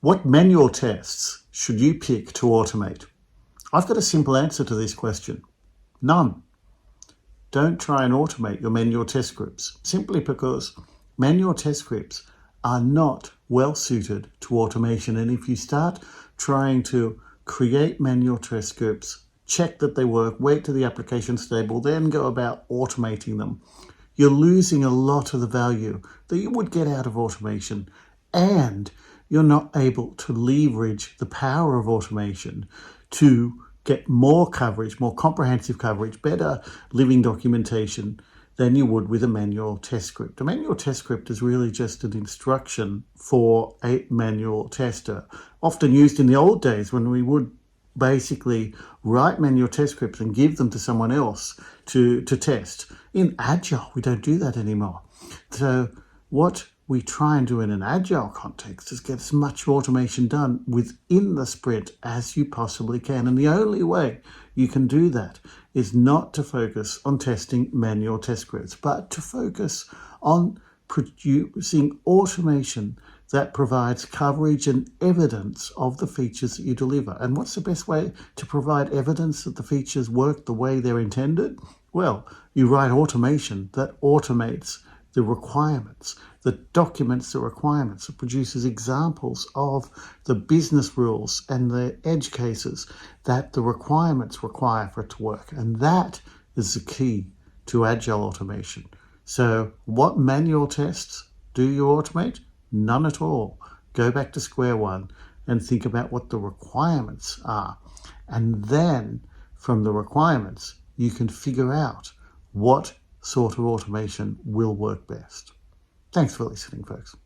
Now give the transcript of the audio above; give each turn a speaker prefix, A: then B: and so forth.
A: What manual tests should you pick to automate? I've got a simple answer to this question. None. Don't try and automate your manual test scripts, simply because manual test scripts are not well suited to automation. And if you start trying to create manual test scripts, check that they work, wait till the application's stable, then go about automating them, you're losing a lot of the value that you would get out of automation, and you're not able to leverage the power of automation to get more coverage, more comprehensive coverage, better living documentation than you would with a manual test script. A manual test script is really just an instruction for a manual tester, often used in the old days when we would basically write manual test scripts and give them to someone else to test. In Agile, we don't do that anymore. So what we try and do in an Agile context is get as much automation done within the sprint as you possibly can. And the only way you can do that is not to focus on testing manual test scripts, but to focus on producing automation that provides coverage and evidence of the features that you deliver. And what's the best way to provide evidence that the features work the way they're intended? Well, you write automation that automates the requirements, that documents the requirements, that produces examples of the business rules and the edge cases that the requirements require for it to work. And that is the key to Agile automation. So what manual tests do you automate? None at all. Go back to square one and think about what the requirements are. And then from the requirements, you can figure out what sort of automation will work best. Thanks for listening, folks.